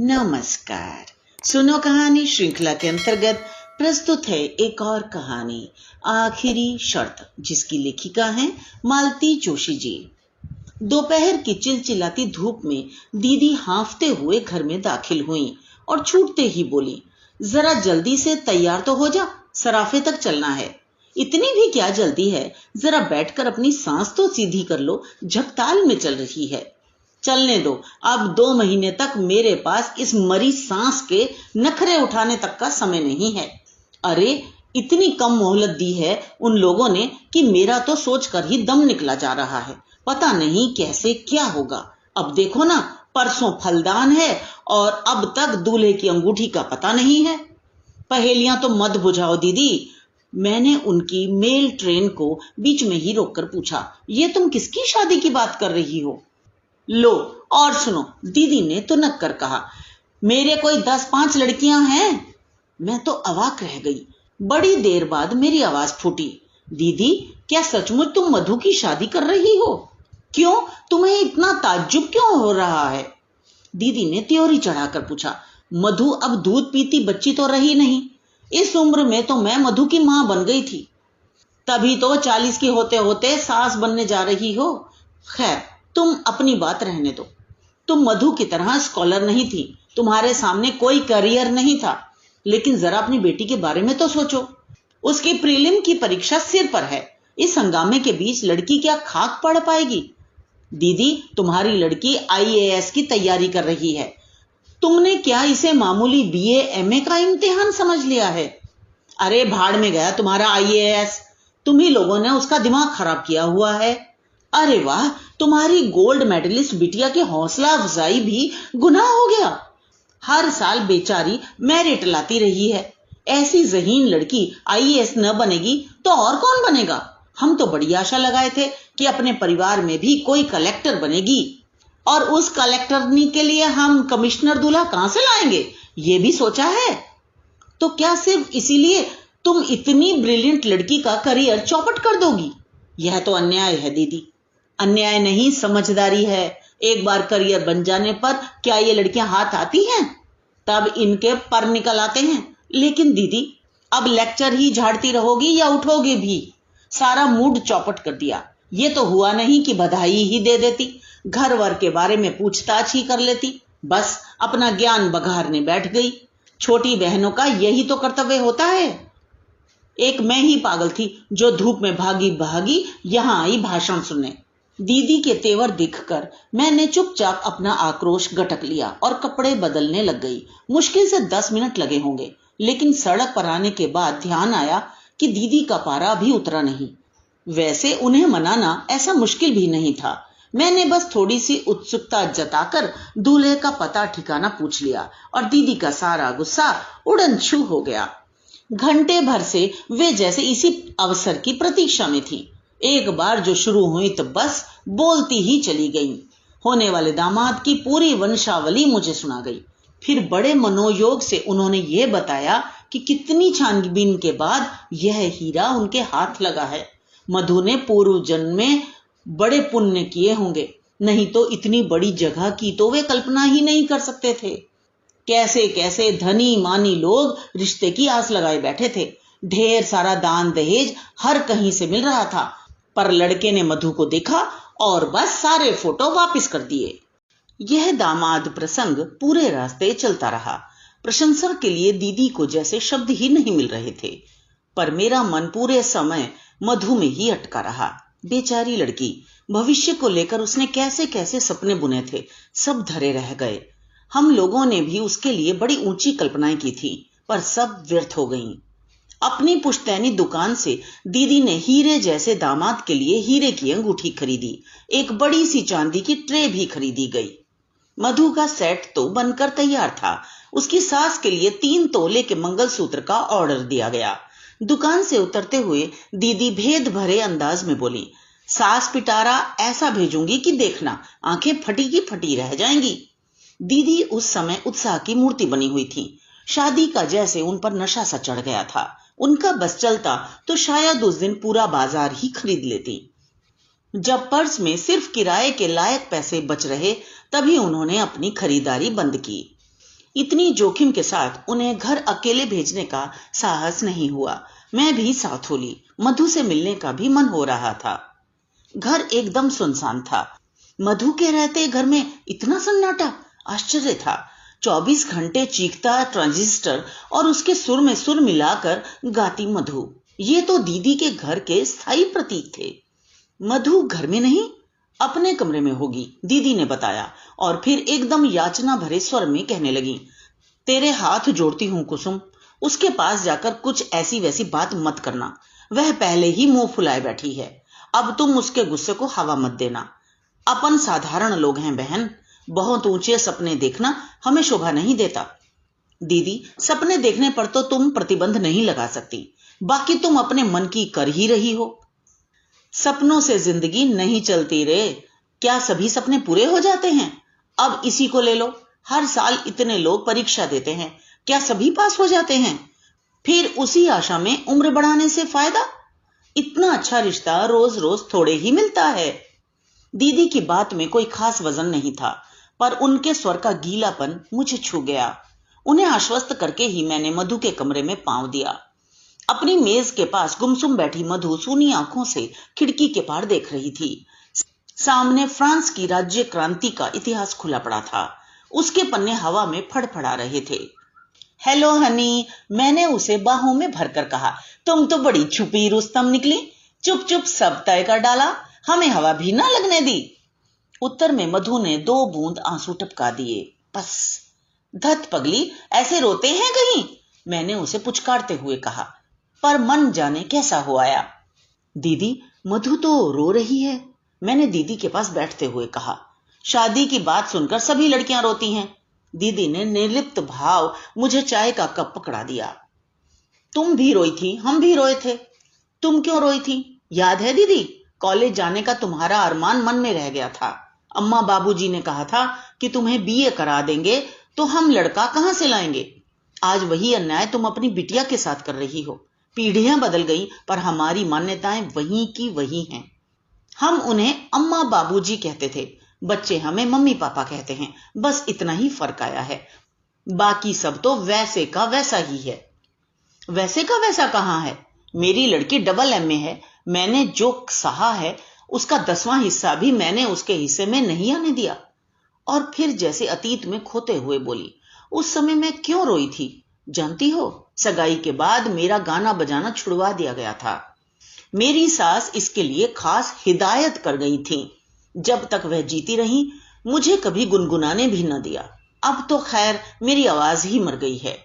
नमस्कार। सुनो कहानी श्रृंखला के अंतर्गत प्रस्तुत है एक और कहानी, आखिरी शर्त, जिसकी लेखिका है मालती जोशी जी। दोपहर की चिलचिलाती धूप में दीदी हांफते हुए घर में दाखिल हुई और छूटते ही बोली, जरा जल्दी से तैयार तो हो जा, सराफे तक चलना है। इतनी भी क्या जल्दी है, जरा बैठकर अपनी सांस तो सीधी कर लो, झकताल में चल रही है। चलने दो, अब 2 महीने तक मेरे पास इस मरी सांस के नखरे उठाने तक का समय नहीं है। अरे इतनी कम मोहलत दी है उन लोगों ने कि मेरा तो सोचकर ही दम निकला जा रहा है। पता नहीं कैसे क्या होगा। अब देखो ना, परसों फलदान है और अब तक दूल्हे की अंगूठी का पता नहीं है। पहेलियां तो मत बुझाओ दीदी। मैंने उनकी मेल ट्रेन को बीच में ही रोककर पूछा, ये तुम किसकी शादी की बात कर रही हो? लो और सुनो, दीदी ने तुनक कर कहा, मेरे कोई 10-5 लड़कियां हैं। मैं तो अवाक रह गई। बड़ी देर बाद मेरी आवाज फूटी, दीदी क्या सचमुच तुम मधु की शादी कर रही हो? क्यों, तुम्हें इतना ताज्जुब क्यों हो रहा है? दीदी ने त्योरी चढ़ाकर पूछा, मधु अब दूध पीती बच्ची तो रही नहीं। इस उम्र में तो मैं मधु की मां बन गई थी। तभी तो 40 की होते होते सास बनने जा रही हो। खैर, तुम अपनी बात रहने दो। तुम मधु की तरह स्कॉलर नहीं थी, तुम्हारे सामने कोई करियर नहीं था। लेकिन जरा अपनी बेटी के बारे में तो सोचो। उसकी प्रीलिम की परीक्षा सिर पर है। इस हंगामे के बीच लड़की क्या खाक पढ़ पाएगी? दीदी, तुम्हारी लड़की IAS की तैयारी कर रही है। तुमने क्या इसे मामूली BA MA का इम्तिहान समझ लिया है? अरे भाड़ में गया तुम्हारा IAS। तुम ही लोगों ने उसका दिमाग खराब किया हुआ है। अरे वाह, तुम्हारी गोल्ड मेडलिस्ट बिटिया की हौसला अफजाई भी गुनाह हो गया। हर साल बेचारी मेरिट लाती रही है। ऐसी ज़हीन लड़की IAS न बनेगी तो और कौन बनेगा? हम तो बड़ी आशा लगाए थे कि अपने परिवार में भी कोई कलेक्टर बनेगी, और उस कलेक्टरनी के लिए हम कमिश्नर दूल्हा कहां से लाएंगे, ये भी सोचा है। तो क्या सिर्फ इसीलिए तुम इतनी ब्रिलियंट लड़की का करियर चौपट कर दोगी? यह तो अन्याय है दीदी। अन्याय नहीं, समझदारी है। एक बार करियर बन जाने पर क्या ये लड़कियां हाथ आती हैं? तब इनके पर निकल आते हैं। लेकिन दीदी, अब लेक्चर ही झाड़ती रहोगी या उठोगे भी? सारा मूड चौपट कर दिया। ये तो हुआ नहीं कि बधाई ही दे देती, घर वर के बारे में पूछताछ ही कर लेती। बस अपना ज्ञान बघारने बैठ गई। छोटी बहनों का यही तो कर्तव्य होता है। एक मैं ही पागल थी जो धूप में भागी भागी यहां आई भाषण सुनने। दीदी के तेवर देखकर मैंने चुपचाप अपना आक्रोश गटक लिया और कपड़े बदलने लग गई। मुश्किल से 10 मिनट लगे होंगे, लेकिन सड़क पर आने के बाद ध्यान आया कि दीदी का पारा भी उतरा नहीं। वैसे उन्हें मनाना ऐसा मुश्किल भी नहीं था। मैंने बस थोड़ी सी उत्सुकता जताकर दूल्हे का पता ठिकाना पूछ लिया और दीदी का सारा गुस्सा उड़न छू हो गया। घंटे भर से वे जैसे इसी अवसर की प्रतीक्षा में थी। एक बार जो शुरू हुई तो बस बोलती ही चली गई। होने वाले दामाद की पूरी वंशावली मुझे सुना गई। फिर बड़े मनोयोग से उन्होंने ये बताया कि कितनी छानबीन के बाद यह हीरा उनके हाथ लगा है। मधु ने पूर्व जन्म में बड़े पुण्य किए होंगे, नहीं तो इतनी बड़ी जगह की तो वे कल्पना ही नहीं कर सकते थे। कैसे कैसे धनी मानी लोग रिश्ते की आस लगाए बैठे थे। ढेर सारा दान दहेज हर कहीं से मिल रहा था, पर लड़के ने मधु को देखा और बस सारे फोटो वापस कर दिए। यह दामाद प्रसंग पूरे रास्ते चलता रहा। प्रशंसा के लिए दीदी को जैसे शब्द ही नहीं मिल रहे थे, पर मेरा मन पूरे समय मधु में ही अटका रहा। बेचारी लड़की, भविष्य को लेकर उसने कैसे कैसे सपने बुने थे, सब धरे रह गए। हम लोगों ने भी उसके लिए बड़ी ऊंची कल्पनाएं की थी, पर सब व्यर्थ हो गईं। अपनी पुश्तैनी दुकान से दीदी ने हीरे जैसे दामाद के लिए हीरे की अंगूठी खरीदी। एक बड़ी सी चांदी की ट्रे भी खरीदी गई। मधु का सेट तो बनकर तैयार था। उसकी सास के लिए 3 तोले के मंगलसूत्र का ऑर्डर दिया गया। दुकान से उतरते हुए दीदी भेद भरे अंदाज में बोली, सास पिटारा ऐसा भेजूंगी कि देखना, आंखें फटी की फटी रह जाएंगी। दीदी उस समय उत्साह की मूर्ति बनी हुई थी। शादी का जैसे उन पर नशा सा चढ़ गया था। उनका बस चलता तो शायद उस दिन पूरा बाजार ही खरीद लेती। जब पर्स में सिर्फ किराए के लायक पैसे बच रहे, तभी उन्होंने अपनी खरीदारी बंद की। इतनी जोखिम के साथ उन्हें घर अकेले भेजने का साहस नहीं हुआ। मैं भी साथ हो ली। मधु से मिलने का भी मन हो रहा था। घर एकदम सुनसान था। मधु के रहते घर में इतना सन्नाटा, आश्चर्य था। 24 घंटे चीखता ट्रांजिस्टर और उसके सुर में सुर मिलाकर गाती मधु, ये तो दीदी के घर के स्थायी प्रतीक थे। मधु घर में नहीं, अपने कमरे में होगी, दीदी ने बताया। और फिर एकदम याचना भरे स्वर में कहने लगी, तेरे हाथ जोड़ती हूं कुसुम, उसके पास जाकर कुछ ऐसी वैसी बात मत करना। वह पहले ही मुंह फुलाए बैठी है। अब तुम उसके गुस्से को हवा मत देना। अपन साधारण लोग हैं बहन, बहुत ऊंचे सपने देखना हमें शोभा नहीं देता। दीदी, सपने देखने पर तो तुम प्रतिबंध नहीं लगा सकती, बाकी तुम अपने मन की कर ही रही हो। सपनों से जिंदगी नहीं चलती रे। क्या सभी सपने पूरे हो जाते हैं? अब इसी को ले लो, हर साल इतने लोग परीक्षा देते हैं, क्या सभी पास हो जाते हैं? फिर उसी आशा में उम्र बढ़ाने से फायदा? इतना अच्छा रिश्ता रोज रोज थोड़े ही मिलता है। दीदी की बात में कोई खास वजन नहीं था, पर उनके स्वर का गीलापन मुझे छू गया। उन्हें आश्वस्त करके ही मैंने मधु के कमरे में पांव दिया। अपनी मेज के पास गुमसुम बैठी मधु सूनी आंखों से खिड़की के पार देख रही थी। सामने फ्रांस की राज्य क्रांति का इतिहास खुला पड़ा था। उसके पन्ने हवा में फड़फड़ा रहे थे। हेलो हनी, मैंने उसे बाहों में भरकर कहा। तुम तो बड़ी छुपी रुस्तम निकली, चुप चुप सब तय कर डाला, हमें हवा भी ना लगने दी। उत्तर में मधु ने 2 बूंद आंसू टपका दिए। बस। धत पगली, ऐसे रोते हैं कहीं? मैंने उसे पुचकारते हुए कहा, पर मन जाने कैसा हो आया। दीदी, मधु तो रो रही है, मैंने दीदी के पास बैठते हुए कहा। शादी की बात सुनकर सभी लड़कियां रोती हैं। दीदी ने निर्लिप्त भाव मुझे चाय का कप पकड़ा दिया। तुम भी रोई थी, हम भी रोए थे। तुम क्यों रोई थी? याद है दीदी, कॉलेज जाने का तुम्हारा अरमान मन में रह गया था। अम्मा बाबूजी ने कहा था कि तुम्हें बीए करा देंगे, तो हम लड़का कहां से लाएंगे। आज वही अन्याय तुम अपनी बिटिया के साथ कर रही हो। पीढ़ियां बदल गई, पर हमारी मान्यताएं वही की वही हैं। हम उन्हें अम्मा बाबूजी कहते थे, बच्चे हमें मम्मी पापा कहते हैं। बस इतना ही फर्क आया है, बाकी सब तो वैसे का वैसा ही है। वैसे का वैसा कहां है? मेरी लड़की डबल एमए है। मैंने जो सहा है उसका 10वां हिस्सा भी मैंने उसके हिस्से में नहीं आने दिया। और फिर जैसे अतीत में खोते हुए बोली, उस समय मैं क्यों रोई थी जानती हो? सगाई के बाद मेरा गाना बजाना छुड़वा दिया गया था। मेरी सास इसके लिए खास हिदायत कर गई थी। जब तक वह जीती रही, मुझे कभी गुनगुनाने भी न दिया। अब तो खैर मेरी आवाज ही मर गई है,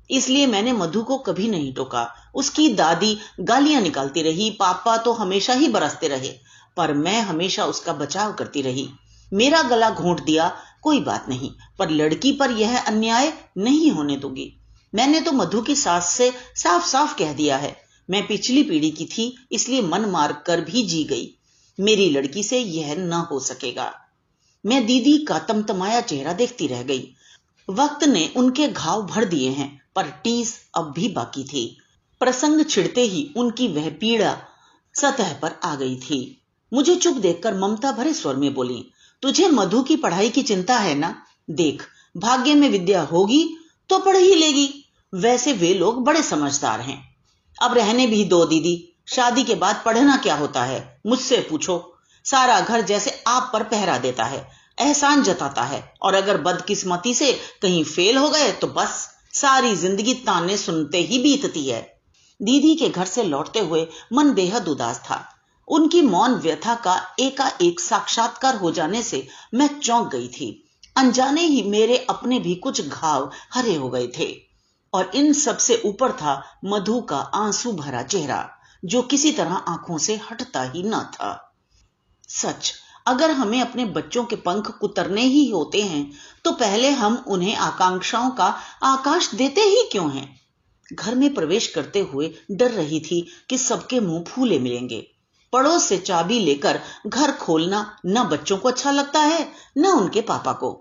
इसलिए मैंने मधु को कभी नहीं टोका। उसकी दादी गालियां निकालती रही, पापा तो हमेशा ही बरसते रहे, पर मैं हमेशा उसका बचाव करती रही। मेरा गला घोंट दिया, कोई बात नहीं, पर लड़की पर यह अन्याय नहीं होने दूंगी। मैंने तो मधु की सास से साफ साफ कह दिया है, मैं पिछली पीढ़ी की थी, इसलिए मन मार कर भी जी गई। मेरी लड़की से यह न हो सकेगा। मैं दीदी का तमतमाया चेहरा देखती रह गई। वक्त ने उनके घाव भर दिए हैं, पर टीस अब भी बाकी थी। प्रसंग छिड़ते ही उनकी वह पीड़ा सतह पर आ गई थी। मुझे चुप देखकर ममता भरे स्वर में बोली, तुझे मधु की पढ़ाई की चिंता है ना? देख, भाग्य में विद्या होगी तो पढ़ ही लेगी। वैसे वे लोग बड़े समझदार हैं। अब रहने भी दो दीदी, शादी के बाद पढ़ना क्या होता है मुझसे पूछो। सारा घर जैसे आप पर पहरा देता है, एहसान जताता है, और अगर बदकिस्मती से कहीं फेल हो गए तो बस सारी जिंदगी ताने सुनते ही बीतती है। दीदी के घर से लौटते हुए मन बेहद उदास था। उनकी मौन व्यथा का एकाएक साक्षात्कार हो जाने से मैं चौंक गई थी। अनजाने ही मेरे अपने भी कुछ घाव हरे हो गए थे, और इन सब से ऊपर था मधु का आंसू भरा चेहरा, जो किसी तरह आंखों से हटता ही न था। सच, अगर हमें अपने बच्चों के पंख कुतरने ही होते हैं, तो पहले हम उन्हें आकांक्षाओं का आकाश देते ही क्यों हैं? घर में प्रवेश करते हुए डर रही थी कि सबके मुंह फूले मिलेंगे। पड़ोस से चाबी लेकर घर खोलना न बच्चों को अच्छा लगता है, न उनके पापा को।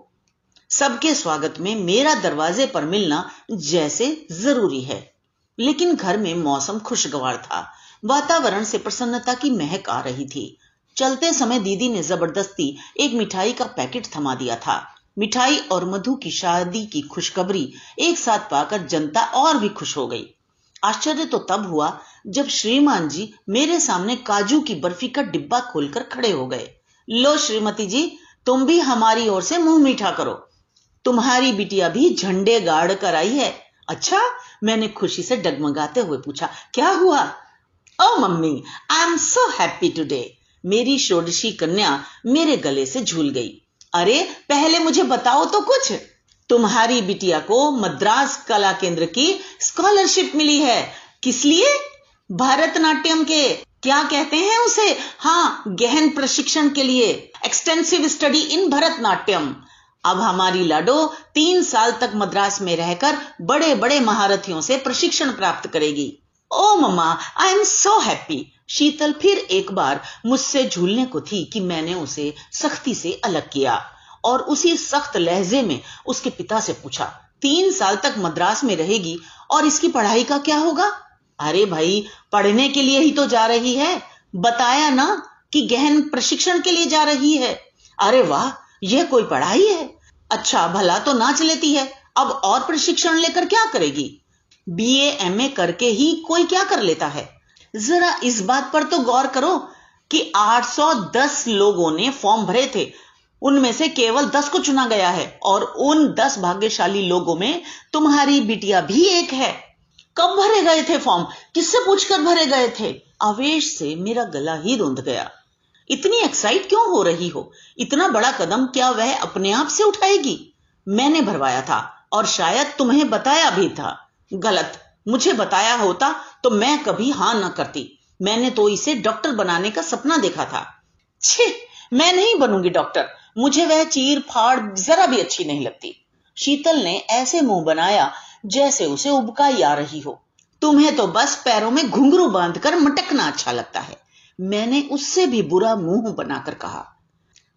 सबके स्वागत में मेरा दरवाजे पर मिलना जैसे जरूरी है। लेकिन घर में मौसम खुशगवार था। वातावरण से प्रसन्नता की महक आ रही थी। चलते समय दीदी ने जबरदस्ती एक मिठाई का पैकेट थमा दिया था। मिठाई और मधु की शादी की खुशखबरी एक साथ पाकर जनता और भी खुश हो गई। आश्चर्य तो तब हुआ जब श्रीमान जी मेरे सामने काजू की बर्फी का डिब्बा खोलकर खड़े हो गए। लो श्रीमती जी, तुम भी हमारी ओर से मुंह मीठा करो, तुम्हारी बिटिया भी झंडे गाड़ कर आई है। अच्छा, मैंने खुशी से डगमगाते हुए पूछा, क्या हुआ? Oh mummy, I am so happy today. मेरी षोडशी कन्या मेरे गले से झूल गई। अरे पहले मुझे बताओ तो कुछ। तुम्हारी बिटिया को मद्रास कला केंद्र की स्कॉलरशिप मिली है। किस लिए? भरतनाट्यम के, क्या कहते हैं उसे, हाँ, गहन प्रशिक्षण के लिए, एक्सटेंसिव स्टडी इन भरतनाट्यम। अब हमारी लाडो 3 साल तक मद्रास में रहकर बड़े बड़े महारथियों से प्रशिक्षण प्राप्त करेगी। ओ मम्मा, आई एम सो हैप्पी। शीतल फिर एक बार मुझसे झूलने को थी कि मैंने उसे सख्ती से अलग किया और उसी सख्त लहजे में उसके पिता से पूछा, 3 साल तक मद्रास में रहेगी और इसकी पढ़ाई का क्या होगा? अरे भाई, पढ़ने के लिए ही तो जा रही है, बताया ना कि गहन प्रशिक्षण के लिए जा रही है। अरे वाह, यह कोई पढ़ाई है। अच्छा, भला तो नाच लेती है, अब और प्रशिक्षण लेकर क्या करेगी? बीए एमए करके ही कोई क्या कर लेता है? जरा इस बात पर तो गौर करो कि 810 लोगों ने फॉर्म भरे थे, उनमें से केवल 10 को चुना गया है और उन 10 भाग्यशाली लोगों में तुम्हारी बिटिया भी एक है। कब भरे गए थे फॉर्म? किससे पूछकर भरे गए थे? आवेश से मेरा गला ही रुंध गया। इतनी एक्साइट क्यों हो रही हो? इतना बड़ा कदम क्या वह अपने आप से उठाएगी? मैंने भरवाया था और शायद तुम्हें बताया भी था। गलत, मुझे बताया होता तो मैं कभी हां न करती। मैंने तो इसे डॉक्टर बनाने का सपना देखा था। छे, मैं नहीं बनूंगी डॉक्टर, मुझे वह चीर फाड़ जरा भी अच्छी नहीं लगती। शीतल ने ऐसे मुंह बनाया जैसे उसे उबकाई आ रही हो। तुम्हें तो बस पैरों में घुंघरू बांधकर मटकना अच्छा लगता है, मैंने उससे भी बुरा मुंह बनाकर कहा।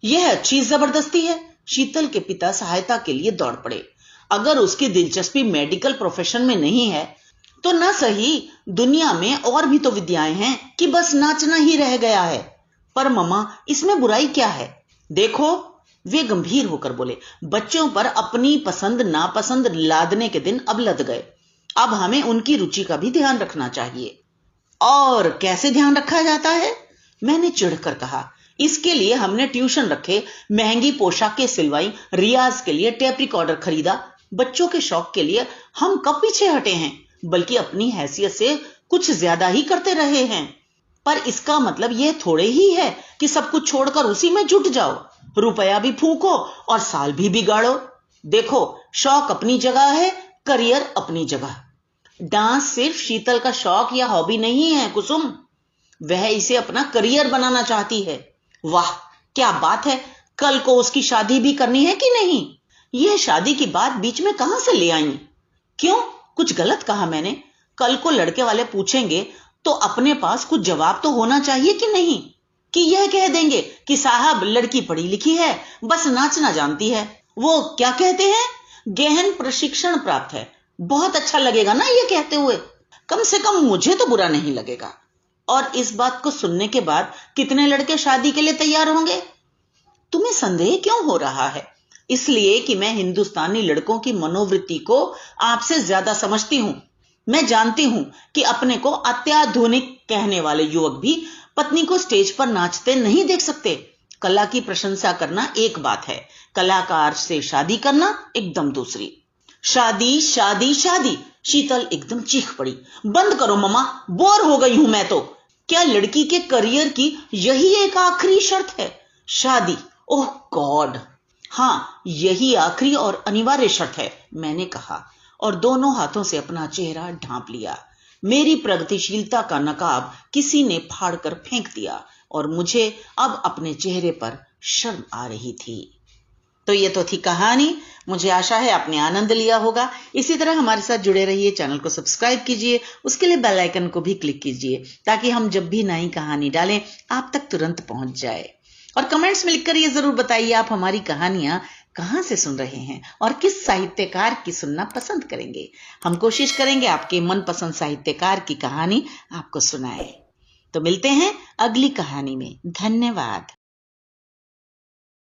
यह अच्छी जबरदस्ती है। शीतल के पिता सहायता के लिए दौड़ पड़े। अगर उसकी दिलचस्पी मेडिकल प्रोफेशन में नहीं है तो ना सही, दुनिया में और भी तो विद्याएं हैं कि बस नाचना ही रह गया है। पर मम्मा, इसमें बुराई क्या है? देखो, वे गंभीर होकर बोले, बच्चों पर अपनी पसंद नापसंद लादने के दिन अब लद गए। अब हमें उनकी रुचि का भी ध्यान रखना चाहिए। और कैसे ध्यान रखा जाता है? मैंने चिढ़कर कहा। इसके लिए हमने ट्यूशन रखे, महंगी पोशाकें सिलवाई, रियाज के लिए टेप रिकॉर्डर खरीदा। बच्चों के शौक के लिए हम कब पीछे हटे हैं, बल्कि अपनी हैसियत से कुछ ज्यादा ही करते रहे हैं। पर इसका मतलब यह थोड़े ही है कि सब कुछ छोड़कर उसी में जुट जाओ, रुपया भी फूंको और साल भी बिगाड़ो। देखो, शौक अपनी जगह है, करियर अपनी जगह। डांस सिर्फ शीतल का शौक या हॉबी नहीं है कुसुम, वह इसे अपना करियर बनाना चाहती है। वाह, क्या बात है। कल को उसकी शादी भी करनी है कि नहीं? यह शादी की बात बीच में कहां से ले आई? क्यों, कुछ गलत कहा मैंने? कल को लड़के वाले पूछेंगे तो अपने पास कुछ जवाब तो होना चाहिए कि नहीं, कि यह कह देंगे कि साहब लड़की पढ़ी लिखी है, बस नाचना जानती है। वो क्या कहते हैं, गहन प्रशिक्षण प्राप्त है। बहुत अच्छा लगेगा ना ये कहते हुए, कम से कम मुझे तो बुरा नहीं लगेगा। और इस बात को सुनने के बाद कितने लड़के शादी के लिए तैयार होंगे? तुम्हें संदेह क्यों हो रहा है? इसलिए कि मैं हिंदुस्तानी लड़कों की मनोवृत्ति को आपसे ज्यादा समझती हूं। मैं जानती हूं कि अपने को अत्याधुनिक कहने वाले युवक भी पत्नी को स्टेज पर नाचते नहीं देख सकते। कला की प्रशंसा करना एक बात है, कलाकार से शादी करना एकदम दूसरी। शादी शादी शादी, शीतल एकदम चीख पड़ी। बंद करो मम्मा, बोर हो गई हूं मैं तो। क्या लड़की के करियर की यही एक आखिरी शर्त है, शादी? ओह गॉड, हाँ, यही आखिरी और अनिवार्य शर्त है, मैंने कहा और दोनों हाथों से अपना चेहरा ढांप लिया। मेरी प्रगतिशीलता का नकाब किसी ने फाड़कर फेंक दिया और मुझे अब अपने चेहरे पर शर्म आ रही थी। तो ये तो थी कहानी। मुझे आशा है आपने आनंद लिया होगा। इसी तरह हमारे साथ जुड़े रहिए, चैनल को सब्सक्राइब कीजिए, उसके लिए बेल आइकन को भी क्लिक कीजिए ताकि हम जब भी नई कहानी डालें आप तक तुरंत पहुंच जाए। और कमेंट्स में लिखकर ये जरूर बताइए आप हमारी कहानियां कहां से सुन रहे हैं और किस साहित्यकार की सुनना पसंद करेंगे। हम कोशिश करेंगे आपके मनपसंद साहित्यकार की कहानी आपको सुनाए। तो मिलते हैं अगली कहानी में। धन्यवाद।